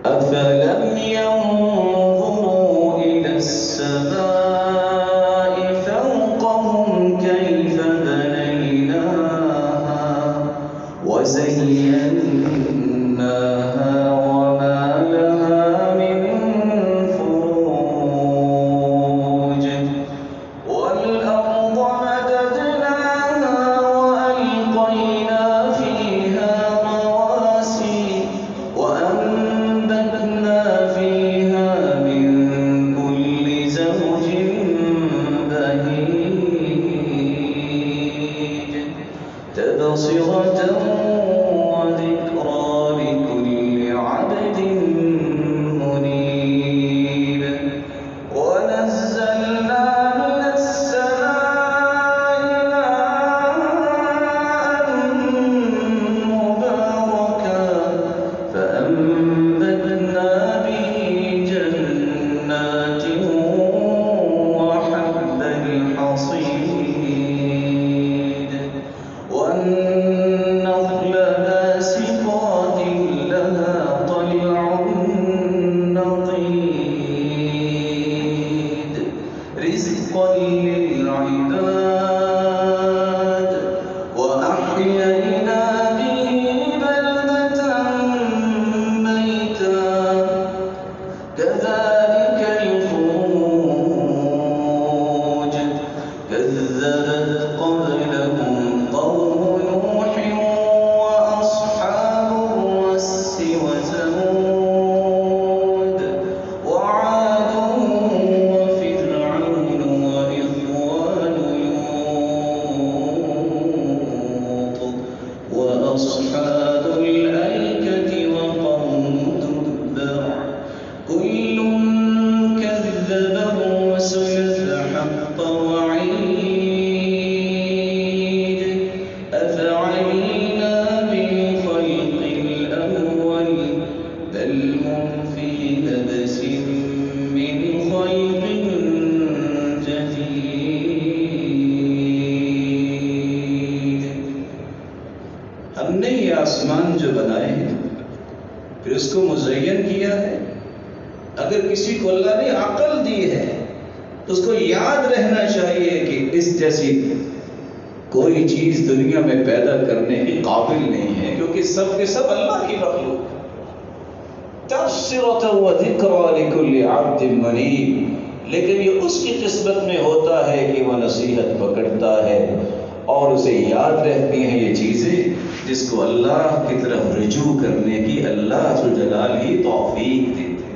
أفلم ينظروا إلى السماء فوقهم كيف بنيناها وزيناها وما لها من فروج والأرض مددناها وألقينا فيها رواسي وأنبتنا فيها من كل زوج بهيج تبصرة وذكرى لكل عبد منيب ونزلنا من السماء ماء مباركا فأنبتنا به جنات وحب الحصيد والنخل باسقات لها طلع نضيد رزقا للعباد وأحيينا به بلدة ميتا كذلك الخروج كذبت قبلهم قوم نوح وأصحاب الرس وثمود وعاد وفرعون وإخوان لوط وأصحاب الأيكة وقوم تبع كل كذب الرسل فحق وعيد أفعينا بالخلق الأول بل هم في لبس من خلق جديد ہم نے یہ آسمان جو بنائے ہیں پھر اس کو مزین کیا ہے اگر کسی کو اللہ نے عقل دی ہے تو اس کو یاد رہنا چاہیے کہ اس جیسی کوئی چیز دنیا میں پیدا کرنے کے قابل نہیں ہے کیونکہ سب کے سب اللہ کی مخلوق تبصرۃ وذکریٰ لکل عبد منیب لیکن یہ اس کی قسمت میں ہوتا ہے کہ وہ نصیحت پکڑتا ہے اور اسے یاد رہتی ہیں یہ چیزیں جس کو اللہ کی طرف رجوع کرنے کی اللہ ذوالجلال ہی توفیق دیتے ہیں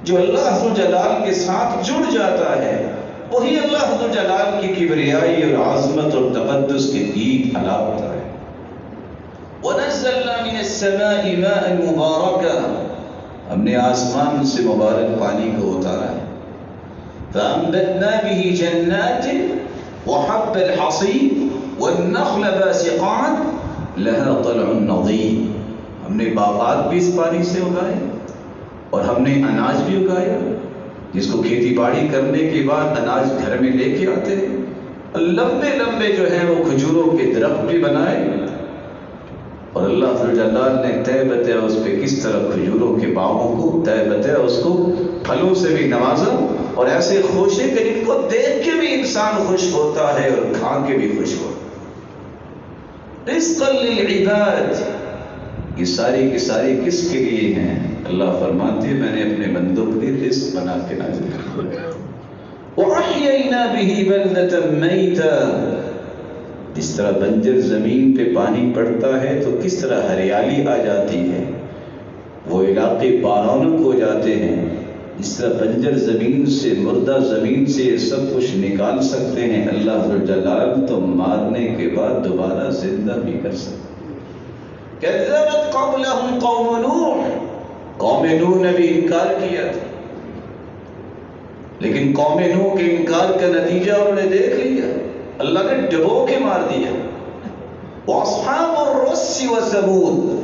جو اللہ ذوالجلال کے ساتھ جڑ جاتا ہے وہی اللہ ذوالجلال کی کبریائی اور عظمت اور تقدس کے گیت الاپتا ہے وَنَزَّلْنَا مِنَ السَّمَاءِ مَاءً مُبَارَكًا ہم نے آسمان سے مبارک پانی کو اتارا ہے فَأَنبَتْنَا بِهِ جَنَّاتٍ وَحَبَّ الْحَصِيدِ وَالنَّخْلَ بَاسِقَاتٍ لَهَا طَلْعٌ نَضِيدٌ ہم نے باغات بھی اس پانی سے اگائے اور ہم نے اناج بھی اگایا جس کو کھیتی باڑی کرنے کے بعد اناج گھر میں لے کے آتے ہیں لمبے لمبے جو ہیں وہ کھجوروں کے درخت بھی بنائے اور اللہ ذوالجلال نے طے بتیا اس پہ کس طرح کھجوروں کے باغوں کو طے بتیا اس کو پھلوں سے بھی نوازا اور ایسے خوشے کہ جن کو دیکھ کے بھی انسان خوش ہوتا ہے اور کھا کے بھی خوش ہوتا ہے رزقا للعباد یہ ساری کی ساری کس کے لیے ہیں اللہ فرماتے ہیں میں نے اپنے بندوں کے لیے رزق بنا کے نازل کیا وَأَحْيَيْنَا بِهِ بَلْدَةً مَيْتًا جس طرح بنجر زمین پہ پانی پڑتا ہے تو کس طرح ہریالی آ جاتی ہے وہ علاقے بارونق ہو جاتے ہیں اس طرح بنجر زمین سے مردہ زمین سے یہ سب کچھ نکال سکتے ہیں اللہ ذوالجلال تو مارنے کے بعد دوبارہ زندہ بھی کر سکتے کذبت قبلہم قوم نوح قوم نوح نے بھی انکار کیا تھا لیکن قوم نوح کے انکار کا نتیجہ انہوں نے دیکھ لیا اللہ نے ڈبو کے مار دیا وَأَصْحَابُ الرَّسِّ وَثَمُودَ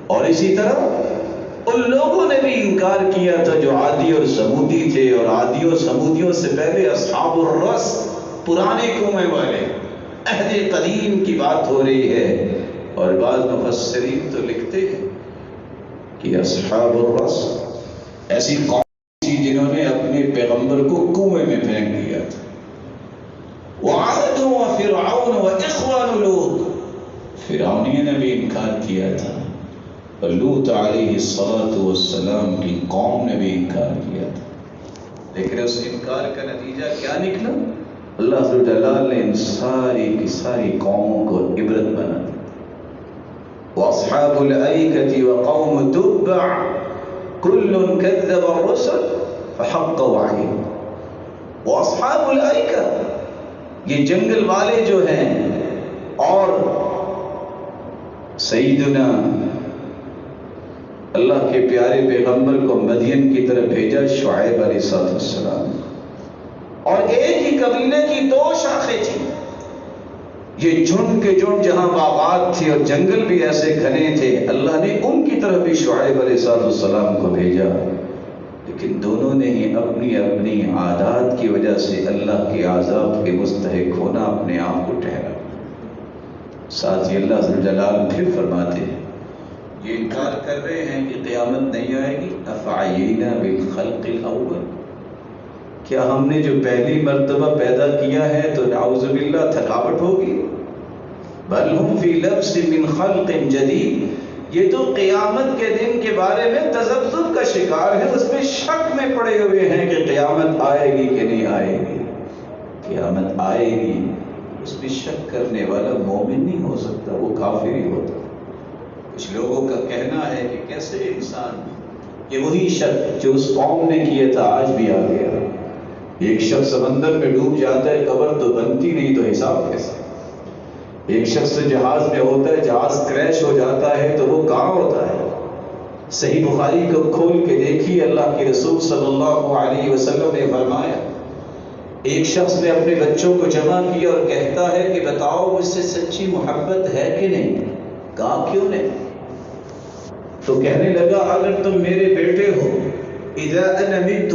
اور اسی طرح ان لوگوں نے بھی انکار کیا تھا جو عادی اور سمودی تھے اور عادی اور سمودیوں سے پہلے اصحاب الرس پرانے کنویں والے عہد قدیم کی بات ہو رہی ہے اور بعض مفسرین تو لکھتے ہیں کہ اصحاب الرس ایسی قوم تھی جنہوں نے اپنے پیغمبر کو کنویں میں پھینک دیا تھا. وعاد وفرعون واخوان لوط، فرعونیوں نے بھی انکار کیا تھا اور لوط علیہ السلام کی قوم نے بھی انکار کیا تھا. لیکن اس انکار کا نتیجہ کیا نکلا؟ اللہ عز و جلال نے ان ساری کی ساری قوموں کو عبرت بنا دی. واصحاب الایکۃ وقوم تبع کل کذب الرسل فحق وعید. واصحاب الایکہ، یہ جنگل والے جو ہیں، اور سیدنا اللہ کے پیارے پیغمبر کو مدین کی طرف بھیجا شعیب علیہ السلام، اور ایک ہی قبیلے کی دو شاخیں تھیں. یہ جھنڈ کے جھنڈ جہاں باغات تھے اور جنگل بھی ایسے گھنے تھے، اللہ نے ان کی طرف بھی شعیب علیہ السلام کو بھیجا. لیکن دونوں نے ہی اپنی اپنی عادات کی وجہ سے اللہ کے عذاب کے مستحق ہونا اپنے آپ کو ٹھہرا. ساتھ ہی اللہ عز و جلال پھر فرماتے ہیں، یہ انکار کر رہے ہیں کہ قیامت نہیں آئے گی. افعینا بالخلق الاول، کیا ہم نے جو پہلی مرتبہ پیدا کیا ہے تو نعوذ باللہ تھکاوٹ ہوگی؟ بل ہم فی لبس من خلق جدید، یہ تو قیامت کے دن کے بارے میں تذبذب کا شکار ہے، اس میں شک میں پڑے ہوئے ہیں کہ قیامت آئے گی کہ نہیں آئے گی. قیامت آئے گی، اس میں شک کرنے والا مومن نہیں ہو سکتا، وہ کافر ہی ہوتا. کچھ لوگوں کا کہنا ہے کہ کیسے انسان، یہ وہی شک جو اس قوم نے کیا تھا آج بھی آ گیا. ایک شخص سمندر میں ڈوب جاتا ہے، قبر تو بنتی نہیں، تو حساب کیسے؟ ایک شخص جہاز میں ہوتا ہے، جہاز کریش ہو جاتا ہے تو وہ کہاں ہوتا ہے؟ صحیح بخاری کو کھول کے دیکھیے، اللہ کے رسول صلی اللہ علیہ وسلم نے فرمایا، ایک شخص نے اپنے بچوں کو جمع کیا اور کہتا ہے کہ بتاؤ مجھ سے سچی محبت ہے کہ نہیں؟ کہا کیوں نہیں؟ تو کہنے لگا اگر تم میرے بیٹے ہو، اذا انا مت،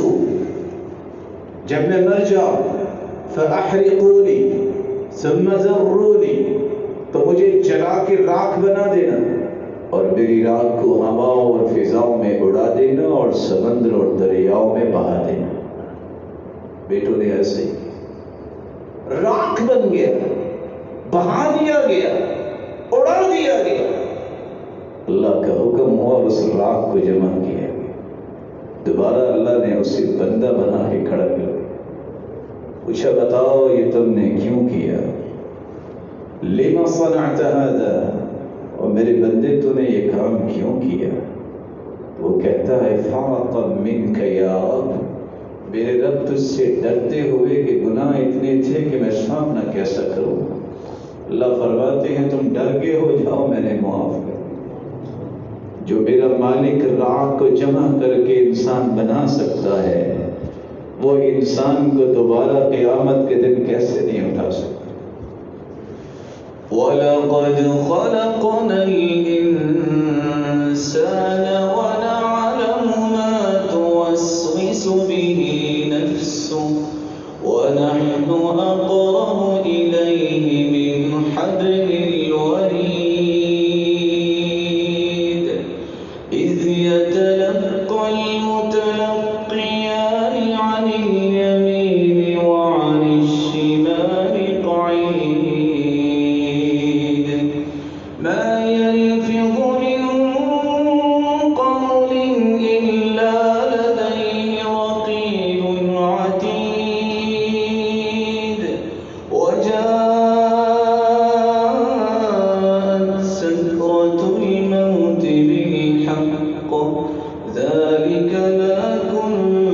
جب میں مر جاؤں، فاحرقونی ثم ذرونی، تو مجھے جلا کے راکھ بنا دینا اور میری راکھ کو ہواؤں اور فضاؤں میں اڑا دینا اور سمندر اور دریاؤں میں بہا دینا. بیٹوں نے ایسے ہی راکھ بن گیا، بہا دیا گیا، اڑا دیا گیا. اللہ کا حکم ہوا، اس راکھ کو جمع کیا گیا. دوبارہ اللہ نے اسے بندہ بنا کے کھڑا کر دیا. پوچھا بتاؤ یہ تم نے کیوں کیا؟ لما صنعت هذا، اور میرے بندے تو نے یہ کام کیوں کیا؟ وہ کہتا ہے فرقا منک یا رب، میرے رب تجھ سے ڈرتے ہوئے کہ گناہ اتنے تھے کہ میں سامنا کیسا کروں. اللہ فرماتے ہیں تم ڈر گئے ہو، جاؤ میں نے معاف کر. جو میرا مالک راکھ کو جمع کر کے انسان بنا سکتا ہے، وہ انسان کو دوبارہ قیامت کے دن کیسے نہیں اٹھا سکتا؟ وَلَقَدْ خَلَقْنَا الْإِنسَانَ وَنَعْلَمُ مَا تُوَسْوِسُ بِهِ نَفْسُهُ وَنَحْنُ أَقْرَبُ إِلَيْهِ مِنْ حَبْلِ الْوَرِيدِ إِذْ يَتَلَقَّى الْمُتَلَقِّيَانِ عَنِ الْيَمِينِ وَعَنِ الشِّمَالِ قَعِيدٌ مَا يَلْفِظُ مِنْ قَوْلٍ إِلَّا لَدَيْهِ رَقِيبٌ عَتِيدٌ وَجَاءَتْ سَكْرَةُ الْمَوْتِ بِالْحَقِّ ذَلِكَ مَا كُنتَ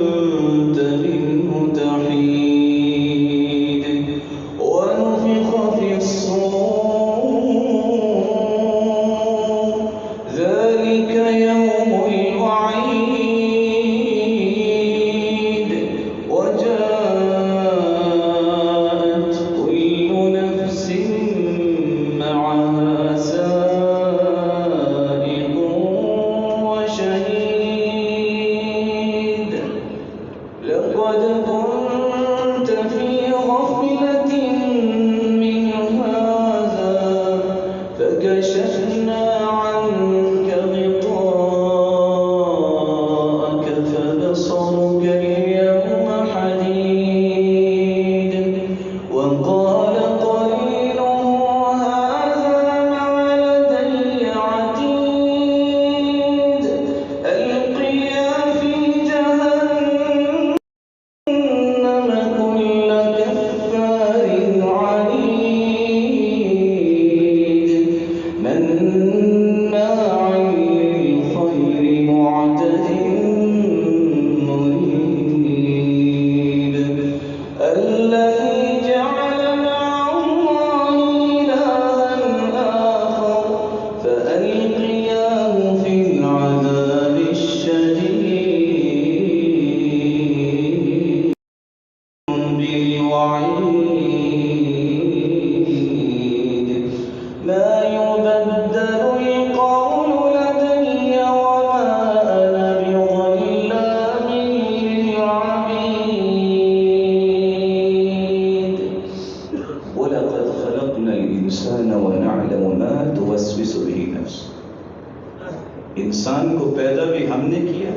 کو پیدا بھی ہم نے کیا.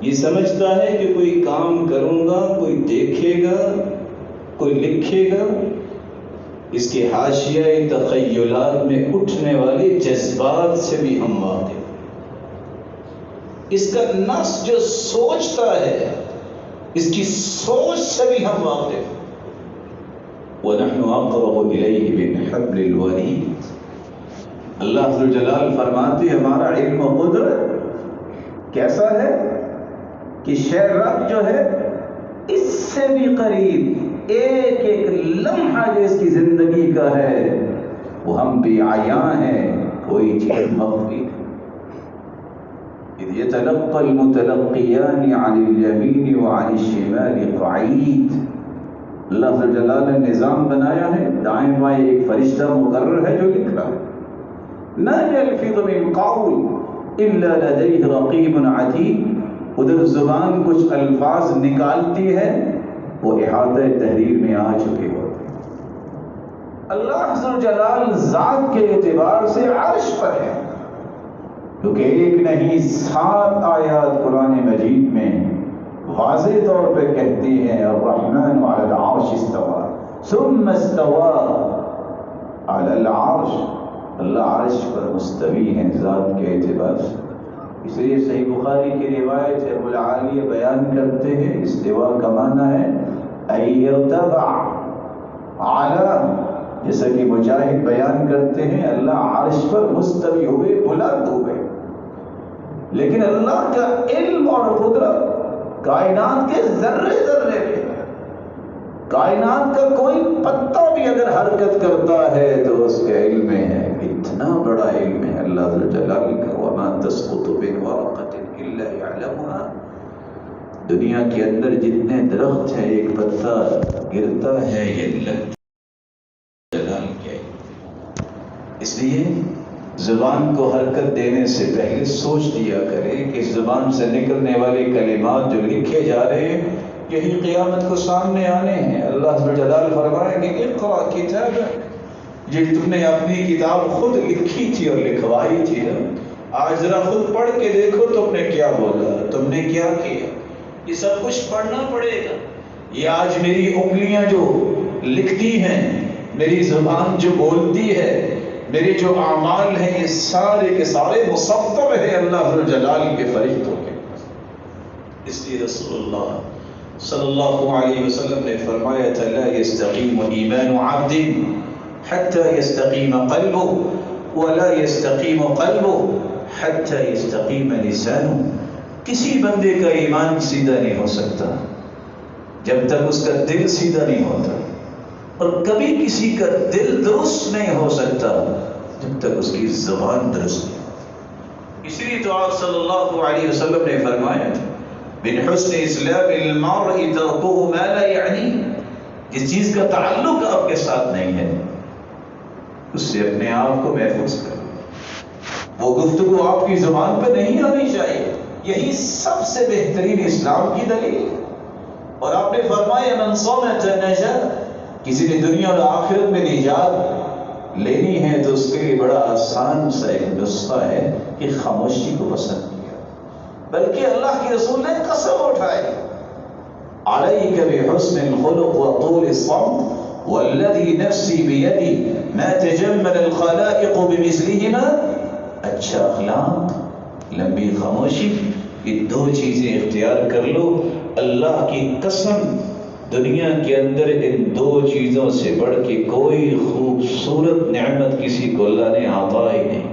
یہ سمجھتا ہے کہ کوئی کام کروں گا، کوئی دیکھے گا، کوئی لکھے گا. اس کے حاشیہ تخیلات میں اٹھنے والے جذبات سے بھی ہم واقف. اس کا نفس جو سوچتا ہے اس کی سوچ سے بھی ہم واقف. وَنَحْنُ أَقْرَبُ إِلَيْهِ مِنْ حَبْلِ الْوَرِيدِ. اللہ ذو الجلال فرماتے ہمارا علم و قدرت کیسا ہے کہ شہ رب جو ہے اس سے بھی قریب، ایک ایک لمحہ جو اس کی زندگی کا ہے وہ ہم بھی عیاں ہیں، کوئی چیز مخفی نہیں. اذ يتلقى المتلقيان عن اليمين وعن الشمال قعيد. اللہ ذو الجلال نے نظام بنایا ہے، دائیں بائیں ایک فرشتہ مقرر ہے جو لکھ رہا ہے. ما يلفظ من قول الا لديه رقيب عتيد. ادھر زبان کچھ الفاظ نکالتی ہے وہ احاطہ تحریر میں آ چکے ہوتے ہیں. اللہ ذو الجلال ذات کے اعتبار سے عرش پر ہے، کیونکہ ایک نہیں 7 آیات قرآن مجید میں واضح طور پہ کہتی ہیں الرحمن علی العرش استوى ثم استوى علی العرش. اللہ عرش پر مستوی ہیں ذات کے اعتبار سے. اس لیے صحیح بخاری کی روایت ہے، ابو العالیہ بیان کرتے ہیں استوا کا معنی ہے ای ارتفع اعلی. جیسا کہ مجاہد بیان کرتے ہیں اللہ عرش پر مستوی ہوئے، بلند ہوئے. لیکن اللہ کا علم اور قدرت کائنات کے ذرے ذرے میں ہے. کائنات کا کوئی پتا بھی اگر حرکت کرتا ہے تو اس کے علم میں ہے. اتنا بڑا علم ہے اللہ ذو الجلال کا. وما تسقط من ورقة الا يعلمها. دنیا کے اندر جتنے درخت ہیں ایک پتا گرتا ہے یہ اللہ جلال کے. اس لیے زبان کو حرکت دینے سے پہلے سوچ لیا کرے کہ زبان سے نکلنے والے کلمات جو لکھے جا رہے ہیں یہی قیامت کو سامنے آنے ہیں. اللہ ذو الجلال فرمائے کہ اقرأ کتابک. یہ تم نے اپنی کتاب خود لکھی تھی اور لکھوائی تھی نا، آج ذرا خود پڑھ کے دیکھو تم نے کیا بولا، تم نے کیا کیا. یہ سب کچھ پڑھنا پڑے گا. یہ آج میری انگلیاں جو لکھتی ہیں، میری زبان جو بولتی ہے، میرے جو اعمال ہیں یہ سارے کے سارے مسطر ہیں اللہ ذو الجلال کے فرشتوں کے. اس لیے رسول اللہ صلی اللہ علیہ وسلم نے فرمایا تھا لا يستقيم ایمان عبد حتى يستقيم قلبه ولا يستقيم قلبه حتى يستقيم لسانه. کسی بندے کا ایمان سیدھا نہیں ہو سکتا جب تک اس کا دل سیدھا نہیں ہوتا، اور کبھی کسی کا دل درست نہیں ہو سکتا جب تک اس کی زبان درست نہیں ہوتی. اس لیے تو آپ صلی اللہ علیہ وسلم نے فرمایا تھا من حسن اسلام المرء تركه ما لا يعنيه. جس چیز کا تعلق آپ کے ساتھ نہیں ہے اس سے اپنے آپ کو محفوظ کرو. وہ گفتگو آپ کی زبان پہ نہیں آنی چاہیے. یہی سب سے بہترین اسلام کی دلیل. اور آپ نے فرمایا من صمت نجا. کسی نے دنیا اور آخرت میں نجات لینی ہے تو اس کے لیے بڑا آسان سا ایک نسخہ ہے کہ خاموشی کو پسند کیا. بلکہ اللہ کے رسول نے قسم اٹھائی علیک بحسن الخلق وطول الصمت والذی نفسی بیدی ما تجمل الخلائق بمثلهما. اچھا اخلاق، لمبی خاموشی، یہ 2 چیزیں اختیار کر لو. اللہ کی قسم دنیا کے اندر ان 2 چیزوں سے بڑھ کے کوئی خوبصورت نعمت کسی کو اللہ نے عطا ہی نہیں.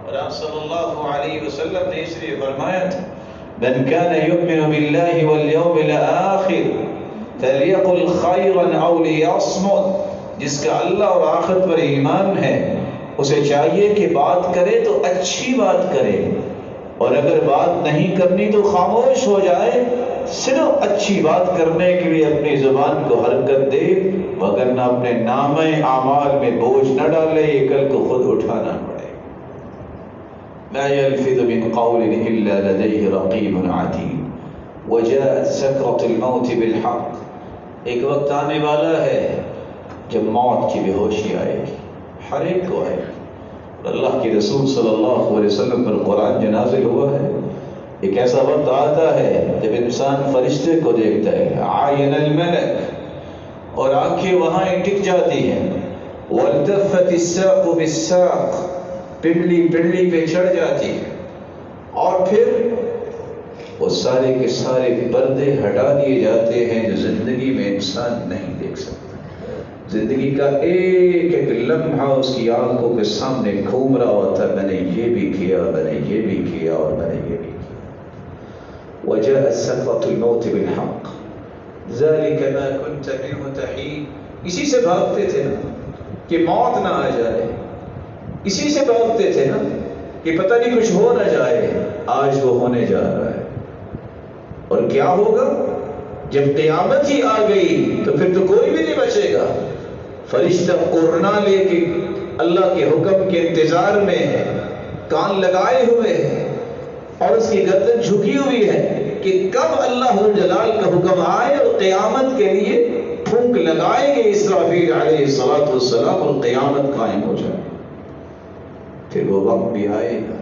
اور آپ صلی اللہ علیہ وسلم نے اس لیے فرمایا تھا من كان يؤمن بالله واليوم الآخر فليقل خيرا أو ليصمت. جس کا اللہ اور آخرت پر ایمان ہے اسے چاہیے کہ بات کرے تو اچھی بات کرے، اور اگر بات نہیں کرنی تو خاموش ہو جائے. صرف اچھی بات کرنے کے لیے اپنی زبان کو حرکت دے، وگرنہ اپنے نامہ اعمال میں بوجھ نہ ڈالے، یہ کل کو خود اٹھانا پڑے. لا يلفظ من قول إلا لديه رقيب عتيد وجاءت سكرة الموت بالحق. ایک وقت آنے والا ہے جب موت کی بے ہوشی آئے گی، ہر ایک کو آئے گی. اللہ کے رسول صلی اللہ علیہ وسلم پر قرآن جو نازل ہوا ہے، ایک ایسا وقت آتا ہے جب انسان فرشتے کو دیکھتا ہے، عین الملک، اور آنکھیں وہاں ٹک جاتی ہیں، والتفت الساق بالساق، پنڈلی پنڈلی پہ چڑھ جاتی ہے، اور پھر وہ سارے کے سارے پردے ہٹا دیے جاتے ہیں جو زندگی میں انسان نہیں دیکھ سکتا۔ زندگی کا ایک ایک لمحہ اس کی آنکھوں کے سامنے گھوم رہا ہوتا ہے، میں نے یہ بھی کیا، میں نے یہ بھی کیا، اور میں نے یہ بھی کیا۔ وجاء سکرۃ الموت بالحق ذلك ما كنت منه تحيد، اسی سے بھاگتے تھے نا کہ موت نہ آ جائے، اسی سے بھاگتے تھے نا کہ پتہ نہیں کچھ ہو نہ جائے، آج وہ ہونے جا رہا ہے۔ اور کیا ہوگا جب قیامت ہی آ گئی تو پھر تو کوئی بھی نہیں بچے گا۔ فرشتہ قرنا لے کے اللہ کے حکم کے انتظار میں ہے، کان لگائے ہوئے ہیں اور اس کی گردن جھکی ہوئی ہے کہ کب اللہ جلال کا حکم آئے اور قیامت کے لیے پھونک لگائیں گے اسرافیل علیہ الصلوۃ والسلام اور قیامت قائم ہو جائے۔ پھر وہ وقت بھی آئے گا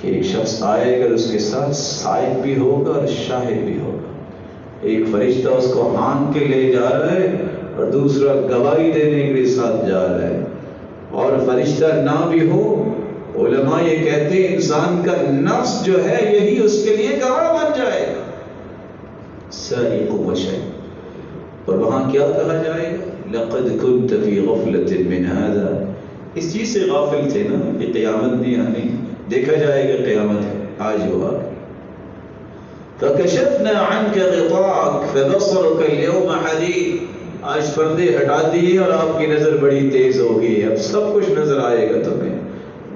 کہ ایک شخص آئے گا، اس کے ساتھ سائق بھی ہوگا اور شاہد بھی ہوگا۔ ایک فرشتہ اس کو ہان کے لے جا رہا ہے اور دوسرا گواہی دینے کے لیے ساتھ جا رہا ہے، اور فرشتہ نہ بھی ہو، علماء یہ کہتے ہیں انسان کا نفس جو ہے یہی اس کے لیے گواہ بن جائے گا۔ سائق و شاہد، اور وہاں کیا کہا جائے گا؟ لقد كنت في غفلة من هذا، اس چیز سے غافل تھے نا کہ قیامت نہیں آنی، دیکھا جائے گا قیامت آج ہوا۔ فَكَشَفْنَا عَنْكَ غِطَاءَكَ فَبَصَرُكَ الْيَوْمَ حَدِيدٌ، آج پردے ہٹا دیے اور آپ کی نظر بڑی تیز ہوگی، اب سب کچھ نظر آئے گا تمہیں،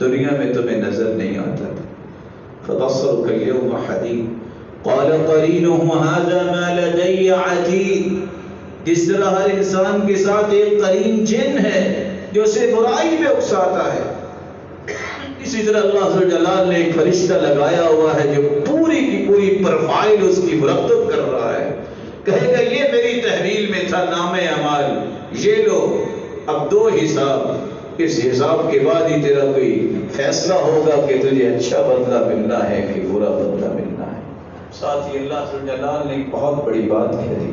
دنیا میں تمہیں نظر نہیں آتا تھا۔ فَبَصَرُكَ الْيَوْمَ حَدِيدٌ قَالَ قَرِينُهُ هَذَا مَا لَدَيَّ عَتِيدٌ، جس طرح ہر انسان کے ساتھ ایک قرین جن ہے جو اسے برائی میں اکساتا ہے، اسی طرح اللہ جلال نے ایک فرشتہ لگایا ہوا ہے جو پوری کی پوری پروفائل اس کی مرتب کر رہا ہے، کہے گا یہ میری تحویل میں تھا نام اعمال، یہ لو اب دو حساب، اس حساب کے بعد ہی تیرا کوئی فیصلہ ہوگا کہ تجھے اچھا بدلہ ملنا ہے کہ برا بدلہ ملنا ہے۔ ساتھ ہی اللہ جلال نے ایک بہت بڑی بات کہہ دی،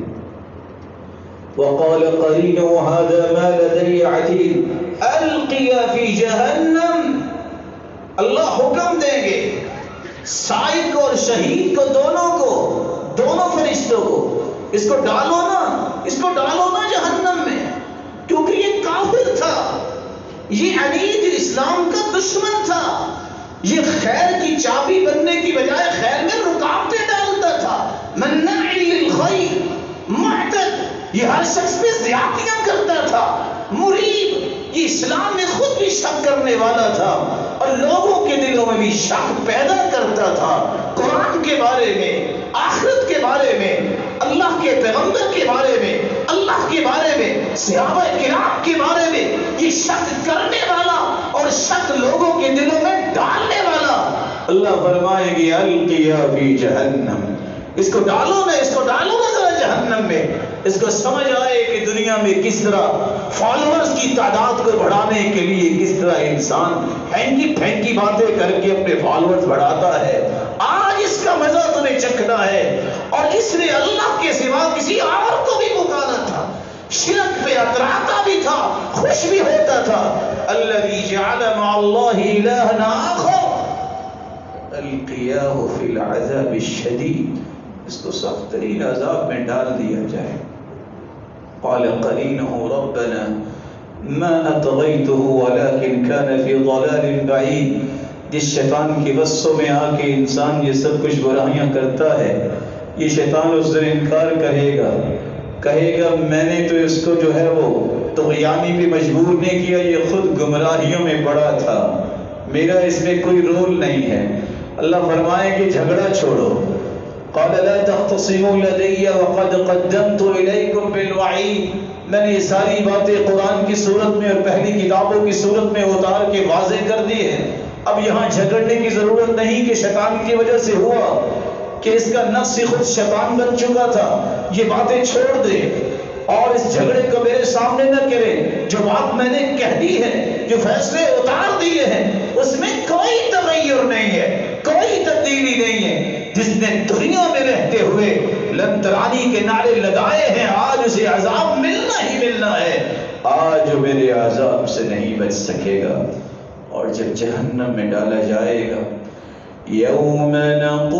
وقال قرينه هذا ما لدي عتيد القيا في جهنم، اللہ حکم دیں گے سائق اور شہید کو، دونوں فرشتوں کو، اس کو ڈالو نا جہنم میں، کیونکہ یہ کافر تھا، یہ عنید اسلام کا دشمن تھا، یہ خیر کی چابی بننے کی بجائے خیر میں رکاوٹیں ڈالتا تھا، مناع للخیر معتد، یہ ہر شخص پہ زیادتیاں کرتا تھا، مریب، یہ اسلام میں خود بھی شک کرنے والا تھا اور لوگوں کے دلوں میں بھی شک پیدا کرتا تھا، قرآن کے بارے میں، آخرت کے بارے میں، اللہ کے پیغمبر کے بارے میں، اللہ کے بارے میں، صحابہ کرام کے بارے میں، یہ شک کرنے والا اور شک لوگوں کے دلوں میں ڈالنے والا، اللہ فرمائے گی القیا فی جہنم، اس کو ڈالو نا ذرا جہنم میں، اس کو سمجھ آئے کہ دنیا میں کس طرح فالوورز کی تعداد کو بڑھانے کے لیے کس طرح انسان پھینکی باتیں کر کے اپنے فالوورز بڑھاتا ہے۔ آج اس کا مزہ تمہیں چکھنا ہے، اور اس نے اللہ کے سوا کسی اور کو بھی پکارا تھا، شرک پہ اتراتا بھی تھا، خوش بھی ہوتا تھا۔ الذی جعل مع اللہ الہا آخر القیاہ فی العذاب الشدید، اس کو سخت ترین عذاب میں ڈال دیا جائے۔ قال قرینہ ربنا ما اطغیتہ ولکن کان فی ضلال بعید، جس شیطان کی وصفوں میں آ کے انسان یہ سب کچھ برائیاں کرتا ہے، یہ شیطان اس دن انکار کہے گا میں نے تو اس کو جو ہے وہ طغیانی پہ مجبور نہیں کیا، یہ خود گمراہیوں میں پڑا تھا، میرا اس میں کوئی رول نہیں ہے۔ اللہ فرمائے کہ جھگڑا چھوڑو، قال لا تختصموا لدي وقد قدمت إليكم بالوعيد، میں نے یہ ساری باتیں قرآن کی صورت میں اور پہلی کتابوں کی صورت میں اتار کے واضح کر دی ہے، اب یہاں جھگڑنے کی ضرورت نہیں کہ شیطان کی وجہ سے ہوا، کہ اس کا نفس خود شیطان بن چکا تھا، یہ باتیں چھوڑ دے اور اس جھگڑے کو میرے سامنے نہ کرے. جو بات میں نے کہہ دی ہے، جو فیصلے اتار دیے ہیں، اس میں کوئی تغیر نہیں ہے، کوئی تبدیلی نہیں ہے. جس نے دنیا میں رہتے ہوئے لن ترانی کے نعرے لگائے ہیں، آج اسے عذاب ملنا ہی ملنا ہے. آج وہ میرے عذاب سے نہیں بچ سکے گا. اور جب جہنم میں ڈالا جائے گا، یوم نقول